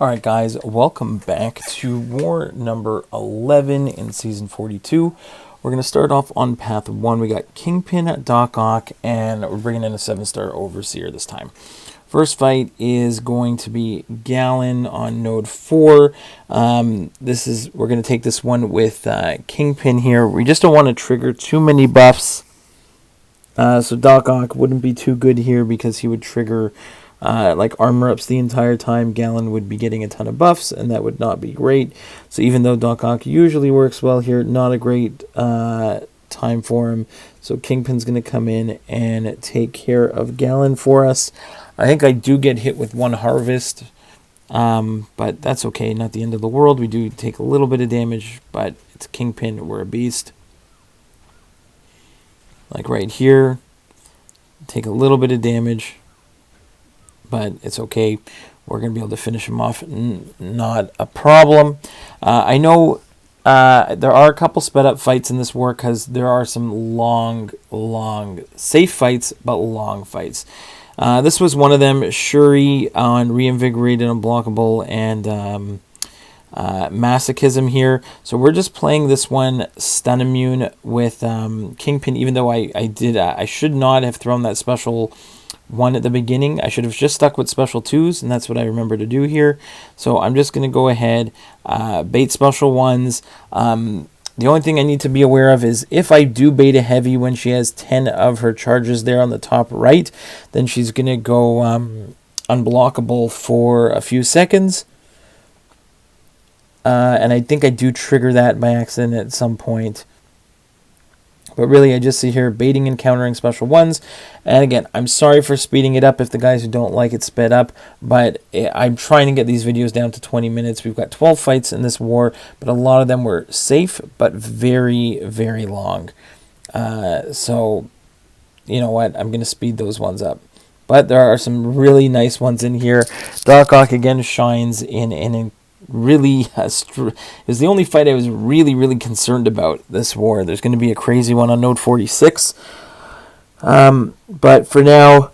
Alright guys, welcome back to war number 11 in season 42. We're going to start off on path 1. We got Kingpin, Doc Ock, and we're bringing in a 7-star Overseer this time. First fight is going to be Galan on node 4. We're going to take this one with Kingpin here. We just don't want to trigger too many buffs. So Doc Ock wouldn't be too good here because he would trigger like armor ups the entire time. Galan would be getting a ton of buffs, and that would not be great. So even though Doc Ock usually works well here, not a great time for him. So Kingpin's going to come in and take care of Galan for us. I think I do get hit with one harvest, but that's okay. Not the end of the world. We do take a little bit of damage, but it's Kingpin. We're a beast. Like right here, take a little bit of damage, but it's okay. We're going to be able to finish him off. Not a problem. I know there are a couple sped up fights in this war because there are some long, safe fights, but long fights. This was one of them. Shuri on Reinvigorated, Unblockable, and Masochism here. So we're just playing this one Stun Immune with Kingpin, even though I should not have thrown that special one at the beginning. I should have just stuck with special 2s, and that's what I remember to do here. So I'm just going to go ahead, bait special 1s. The only thing I need to be aware of is if I do bait a heavy when she has 10 of her charges there on the top right, then she's going to go unblockable for a few seconds. And I think I do trigger that by accident at some point. But really, I just see here baiting and countering special 1s. And again, I'm sorry for speeding it up if the guys who don't like it sped up. But I'm trying to get these videos down to 20 minutes. We've got 12 fights in this war, but a lot of them were safe, but very, very long. So, you know what? I'm going to speed those ones up. But there are some really nice ones in here. Doc Ock again shines in really it was the only fight I was really concerned about this war. There's going to be a crazy one on node 46, but for now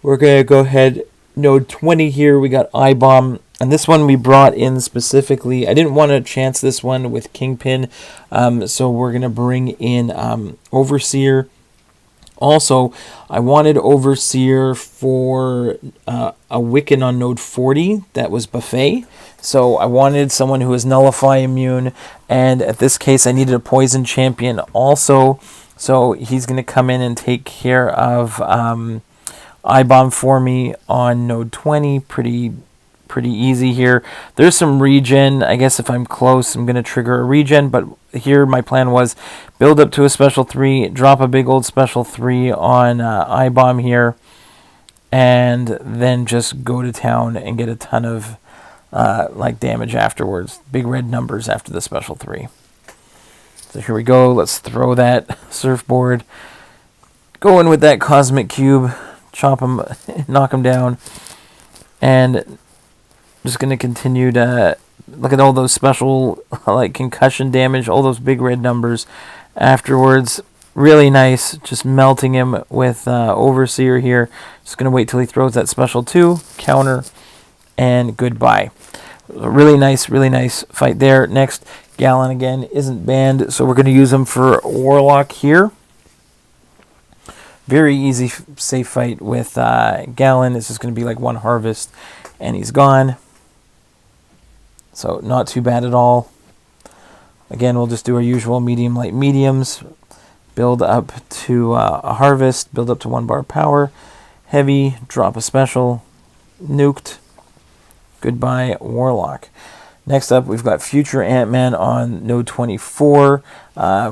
we're going to go ahead. Node 20 here, we got Ibom, and this one we brought in specifically. I didn't want to chance this one with Kingpin, so we're going to bring in Overseer. Also, I wanted Overseer for a Wiccan on node 40 that was Buffet. So I wanted someone who is Nullify immune, and at this case I needed a Poison champion also. So he's going to come in and take care of Ibom for me on node 20. Pretty easy here. There's some regen. I guess if I'm close, I'm going to trigger a regen, but here my plan was build up to a special 3, drop a big old special 3 on Ibom here, and then just go to town and get a ton of like damage afterwards. Big red numbers after the special 3. So here we go. Let's throw that surfboard. Go in with that cosmic cube. Chop him, knock him down, and just going to continue to look at all those special like concussion damage, all those big red numbers afterwards. Really nice, just melting him with Overseer here. Just going to wait till he throws that special 2, counter, and goodbye. Really nice fight there. Next, Galan again isn't banned, so we're going to use him for Warlock here. Very easy, safe fight with Galan. It's just going to be like one harvest, and he's gone. So not too bad at all. Again, we'll just do our usual medium, light, mediums. Build up to a harvest. Build up to 1 bar power. Heavy, drop a special. Nuked. Goodbye, Warlock. Next up, we've got Future Antman on node 24.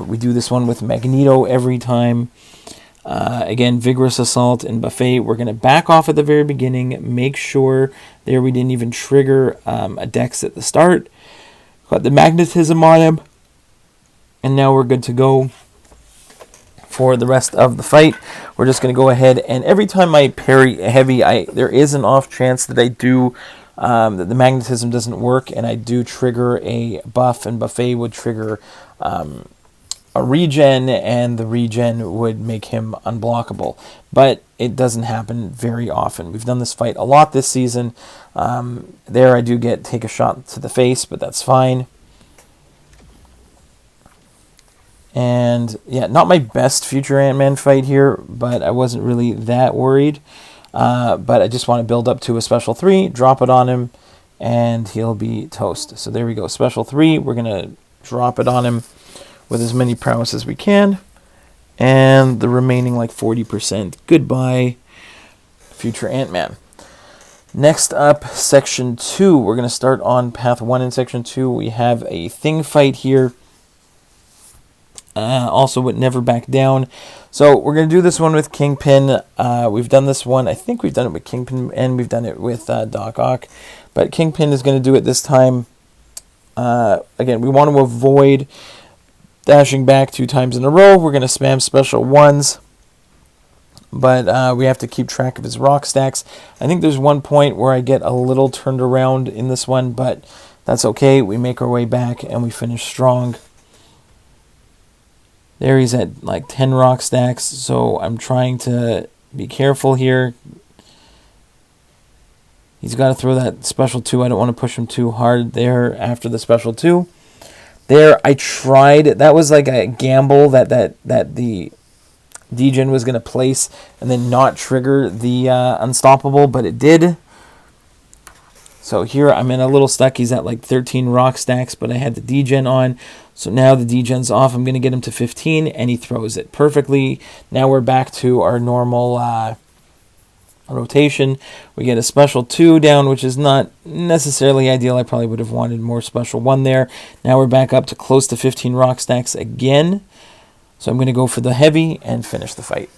We do this one with Magneto every time. Again, Vigorous Assault and Buffet. We're going to back off at the very beginning. Make sure there we didn't even trigger a dex at the start. Got the Magnetism on him. And now we're good to go for the rest of the fight. We're just going to go ahead, and every time I parry heavy, there is an off chance that I do that the magnetism doesn't work, and I do trigger a buff, and Buffet would trigger a regen, and the regen would make him unblockable. But it doesn't happen very often. We've done this fight a lot this season. There I do take a shot to the face, but that's fine. And yeah, not my best future Ant-Man fight here, but I wasn't really that worried. But I just want to build up to a special 3, drop it on him, and he'll be toast. So there we go, special 3. We're going to drop it on him with as many prowess as we can. And the remaining like 40%. Goodbye, future Ant-Man. Next up, Section 2. We're going to start on Path 1 in Section 2. We have a Thing fight here. Also with Never Back Down. So we're going to do this one with Kingpin. We've done this one. I think we've done it with Kingpin, and we've done it with Doc Ock. But Kingpin is going to do it this time. Again, we want to avoid dashing back 2 times in a row. We're going to spam special 1s. But we have to keep track of his rock stacks. I think there's one point where I get a little turned around in this one, but that's okay. We make our way back, and we finish strong. There he's at like 10 rock stacks, so I'm trying to be careful here. He's got to throw that special 2. I don't want to push him too hard there after the special 2. There, I tried. That was like a gamble that the degen was going to place and then not trigger the unstoppable, but it did. So here I'm in a little stuck. He's at like 13 rock stacks, but I had the degen on. So now the degen's off. I'm going to get him to 15, and he throws it perfectly. Now we're back to our normal rotation. We get a special 2 down, which is not necessarily ideal. I probably would have wanted more special 1 there. Now we're back up to close to 15 rock stacks again. So I'm going to go for the heavy and finish the fight.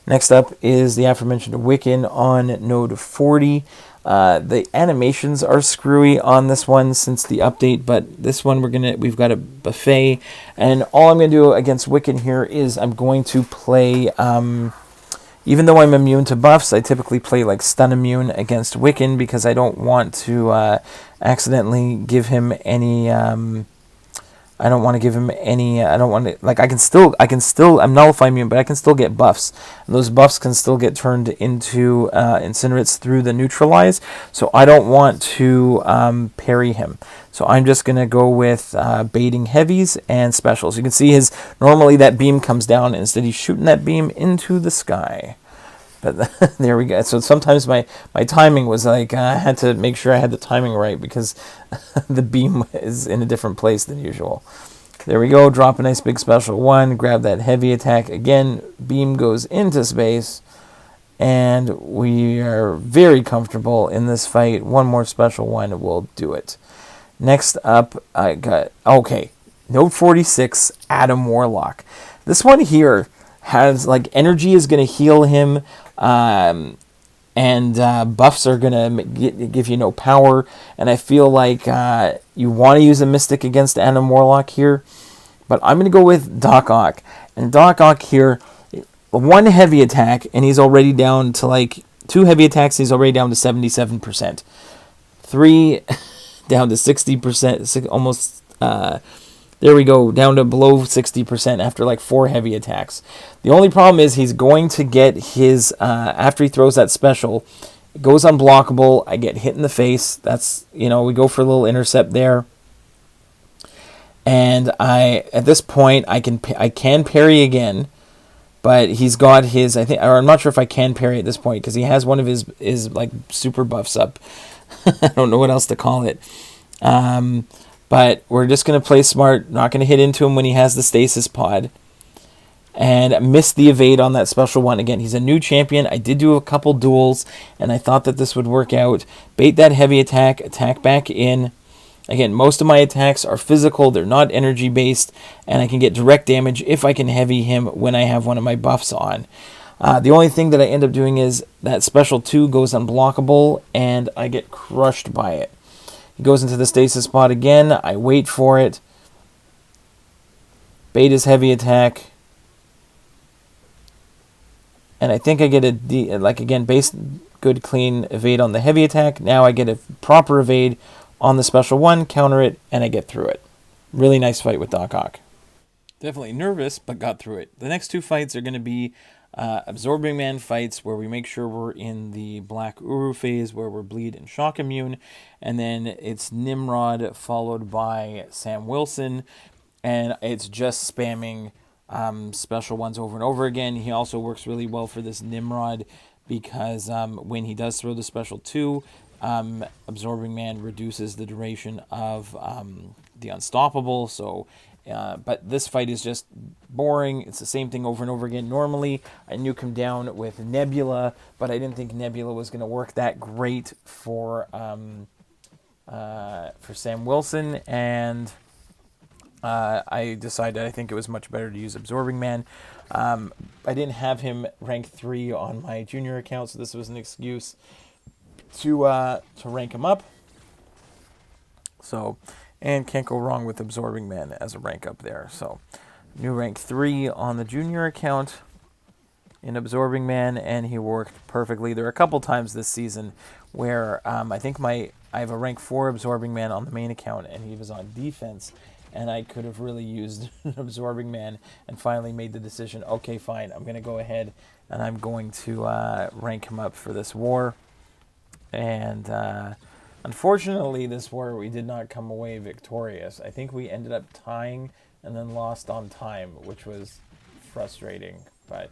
Next up is the aforementioned Wiccan on node 40. The animations are screwy on this one since the update, but this one we've got a buffet, and all I'm going to do against Wiccan here is I'm going to play, even though I'm immune to buffs, I typically play like stun immune against Wiccan because I don't want to accidentally give him any I don't want to, like, I can still, I'm nullify immune, but I can still get buffs. And those buffs can still get turned into incinerates through the neutralize. So I don't want to parry him. So I'm just going to go with baiting heavies and specials. You can see normally that beam comes down, and instead he's shooting that beam into the sky. But there we go. So sometimes my timing was like, I had to make sure I had the timing right because the beam is in a different place than usual. There we go. Drop a nice big special 1. Grab that heavy attack. Again, beam goes into space. And we are very comfortable in this fight. One more special 1 will do it. Next up, I got, okay, node 46, Adam Warlock. This one here has, like, energy is going to heal him. And buffs are going to give you no power. And I feel like you want to use a Mystic against Adam Warlock here. But I'm going to go with Doc Ock. And Doc Ock here, 1 heavy attack, and he's already down to like 2 heavy attacks, he's already down to 77%. 3 down to 60%, almost... there we go, down to below 60% after like 4 heavy attacks. The only problem is he's going to get his, after he throws that special, it goes unblockable. I get hit in the face. That's, we go for a little intercept there. And at this point, I can parry again, but he's got his, I'm not sure if I can parry at this point because he has one of his like super buffs up. I don't know what else to call it. But we're just going to play smart, not going to hit into him when he has the stasis pod. And miss the evade on that special 1. Again, he's a new champion. I did do a couple duels, and I thought that this would work out. Bait that heavy attack, attack back in. Again, most of my attacks are physical. They're not energy-based, and I can get direct damage if I can heavy him when I have one of my buffs on. The only thing that I end up doing is that special 2 goes unblockable, and I get crushed by it. He goes into the stasis pod again. I wait for it. Bait his heavy attack. And I think I get again, base good clean evade on the heavy attack. Now I get a proper evade on the special 1, counter it, and I get through it. Really nice fight with Doc Ock. Definitely nervous, but got through it. The next two fights are going to be Absorbing Man fights, where we make sure we're in the Black Uru phase, where we're bleed and shock immune. And then it's Nimrod, followed by Sam Wilson. And it's just spamming special ones over and over again. He also works really well for this Nimrod, because when he does throw the special 2, Absorbing Man reduces the duration of the Unstoppable. So, but this fight is just boring. It's the same thing over and over again. Normally, I nuke him down with Nebula, but I didn't think Nebula was going to work that great for Sam Wilson, and I decided I think it was much better to use Absorbing Man. I didn't have him rank 3 on my junior account, so this was an excuse to rank him up. So, and can't go wrong with Absorbing Man as a rank up there. So, new rank 3 on the junior account in Absorbing Man, and he worked perfectly. There are a couple times this season where I think I have a rank 4 Absorbing Man on the main account, and he was on defense, and I could have really used an Absorbing Man, and finally made the decision, okay, fine, I'm going to go ahead and I'm going to rank him up for this war. And unfortunately, this war we did not come away victorious. I think we ended up tying and then lost on time, which was frustrating. But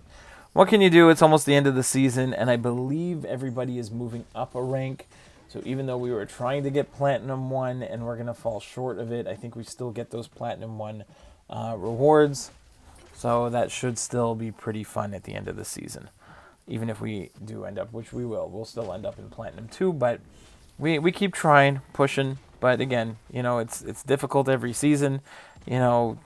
what can you do? It's almost the end of the season, and I believe everybody is moving up a rank. So even though we were trying to get Platinum 1 and we're going to fall short of it, I think we still get those Platinum 1 rewards. So that should still be pretty fun at the end of the season. Even if we do end up, which we will, we'll still end up in Platinum 2, but we keep trying, pushing. But again, it's difficult every season, but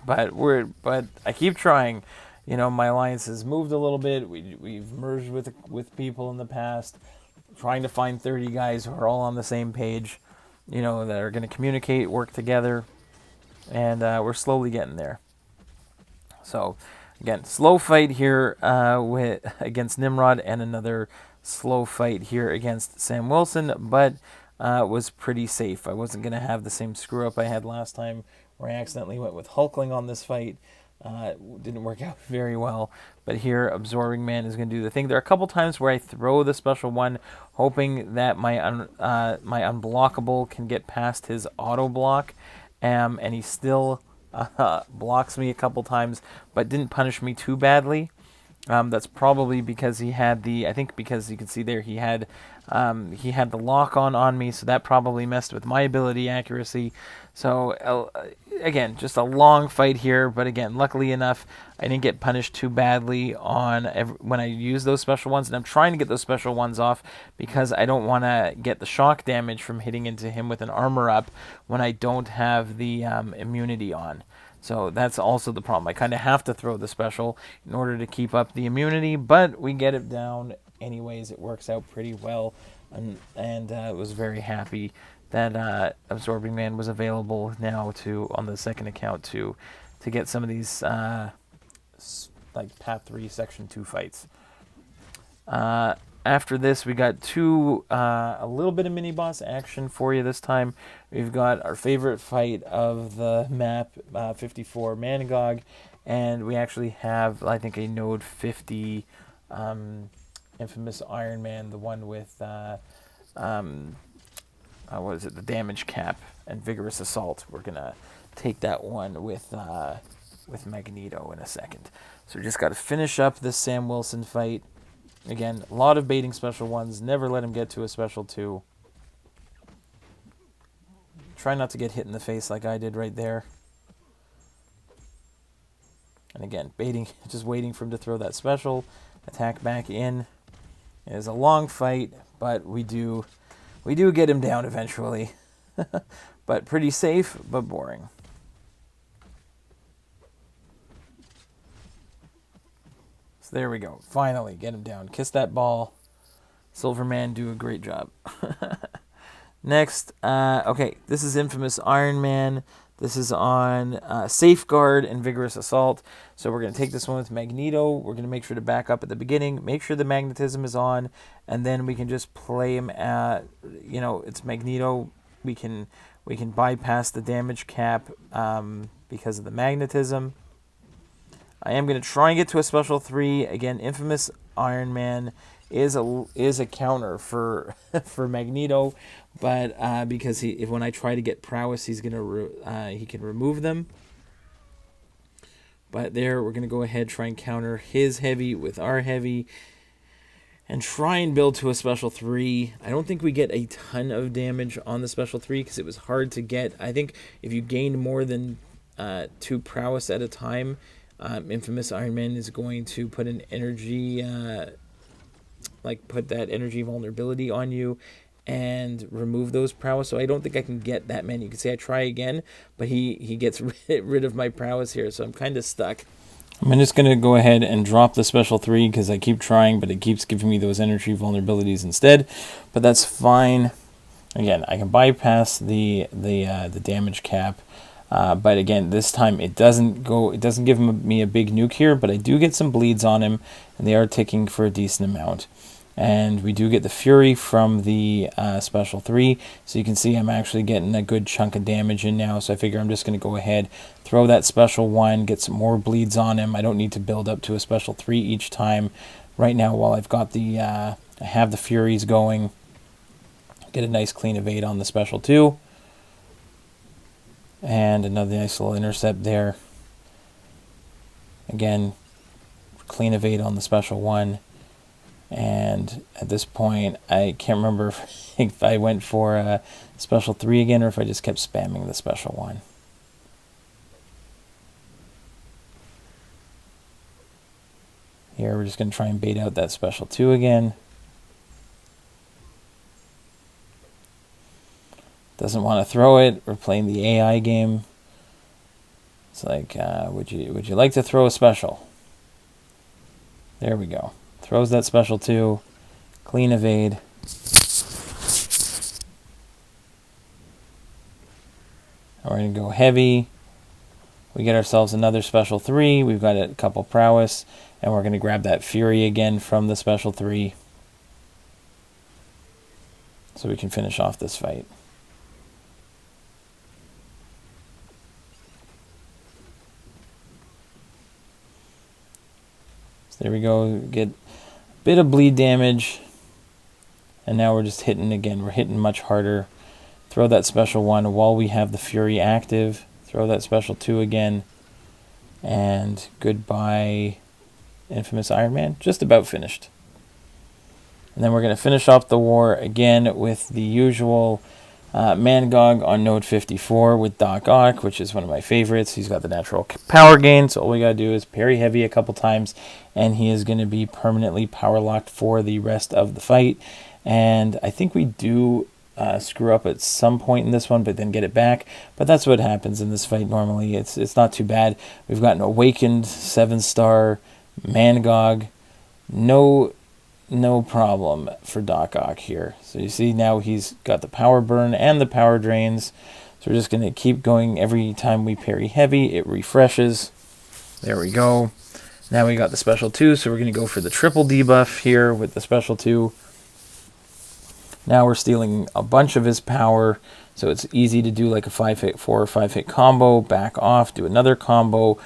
I keep trying. My alliance has moved a little bit. We've merged with people in the past, trying to find 30 guys who are all on the same page, that are going to communicate, work together, and we're slowly getting there. So, again, slow fight here against Nimrod, and another slow fight here against Sam Wilson, but was pretty safe. I wasn't going to have the same screw-up I had last time, where I accidentally went with Hulkling on this fight. Didn't work out very well, but here Absorbing Man is going to do the thing. There are a couple times where I throw the special 1, hoping that my unblockable can get past his auto block, and he still blocks me a couple times, but didn't punish me too badly. That's probably because he had because you can see there he had the lock on me, so that probably messed with my ability accuracy. So again, just a long fight here, but again, luckily enough, I didn't get punished too badly when I use those special ones, and I'm trying to get those special ones off because I don't want to get the shock damage from hitting into him with an armor up when I don't have the immunity on. So that's also the problem. I kind of have to throw the special in order to keep up the immunity, but we get it down anyways. It works out pretty well, and was very happy that Absorbing Man was available now on the second account to get some of these like Path 3 Section 2 fights. After this, we got a little bit of mini-boss action for you this time. We've got our favorite fight of the map, 54 Mangog, and we actually have, I think, a Node 50 infamous Iron Man, the one with, the damage cap and vigorous assault. We're going to take that one with Magneto in a second. So we just got to finish up this Sam Wilson fight. Again, a lot of baiting special 1s. Never let him get to a special 2. Try not to get hit in the face like I did right there. And again, baiting, just waiting for him to throw that special. Attack back in. It is a long fight, but we do get him down eventually. But pretty safe, but boring. So there we go. Finally, get him down. Kiss that ball. Silverman, do a great job. Next, okay, this is infamous Iron Man. This is on Safeguard and Vigorous Assault. So we're going to take this one with Magneto. We're going to make sure to back up at the beginning. Make sure the magnetism is on. And then we can just play him at, it's Magneto. We can bypass the damage cap because of the magnetism. I am going to try and get to a special 3. Again, Infamous Iron Man is a counter for for Magneto, but because when I try to get prowess, he can remove them. But there, we're going to go ahead, try and counter his heavy with our heavy, and try and build to a special 3. I don't think we get a ton of damage on the special 3 because it was hard to get. I think if you gained more than 2 prowess at a time, Infamous Iron Man is going to put an energy, put that energy vulnerability on you and remove those prowess. So I don't think I can get that many. You can say I try again, but he gets rid of my prowess here, so I'm kind of stuck. I'm just going to go ahead and drop the special 3 because I keep trying, but it keeps giving me those energy vulnerabilities instead. But that's fine. Again, I can bypass the damage cap. But again, this time it doesn't give me a big nuke here, but I do get some bleeds on him, and they are ticking for a decent amount. And we do get the Fury from the special 3, so you can see I'm actually getting a good chunk of damage in now, so I figure I'm just going to go ahead, throw that special 1, get some more bleeds on him. I don't need to build up to a special 3 each time. Right now, while I've got I have the Furies going, get a nice clean evade on the special 2. And another nice little intercept there. Again, clean evade on the special 1. And at this point, I can't remember if I went for a special 3 again or if I just kept spamming the special 1. Here, we're just going to try and bait out that special 2 again. Doesn't want to throw it. We're playing the AI game. It's like, would you like to throw a special? There we go. Throws that special 2. Clean evade. And we're going to go heavy. We get ourselves another special 3. We've got a couple prowess. And we're going to grab that Fury again from the special 3. So we can finish off this fight. So there we go. Get bit of bleed damage, and now we're just hitting again. We're hitting much harder. Throw that special 1 while we have the Fury active. Throw that special 2 again, and goodbye, Infamous Iron Man. Just about finished. And then we're going to finish off the war again with the usual Mangog on node 54 with Doc Ock, which is one of my favorites. He's got the natural power gain, so all we got to do is parry heavy a couple times, and he is going to be permanently power locked for the rest of the fight. And I think we do screw up at some point in this one, but then get it back. But that's what happens in this fight normally. It's not too bad. We've got an awakened 7-star Mangog. No problem for Doc Ock here. So you see now he's got the power burn and the power drains. So we're just going to keep going. Every time we parry heavy, it refreshes. There we go. Now we got the special 2, so we're going to go for the triple debuff here with the special 2. Now we're stealing a bunch of his power, so it's easy to do like a 5-hit, 4 or 5-hit combo, back off, do another combo,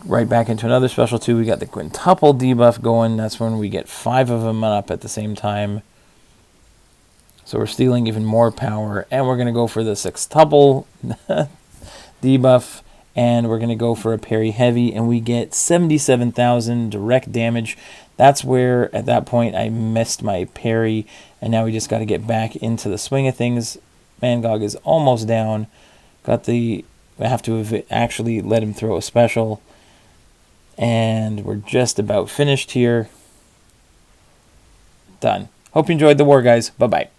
right back into another special 2. We got the quintuple debuff going. That's when we get 5 of them up at the same time. So we're stealing even more power, and we're going to go for the sextuple debuff, and we're going to go for a parry heavy, and we get 77,000 direct damage. That's where, at that point, I missed my parry, and now we just got to get back into the swing of things. Mangog is almost down. I have to have actually let him throw a special. And we're just about finished here. Done. Hope you enjoyed the war, guys. Bye-bye.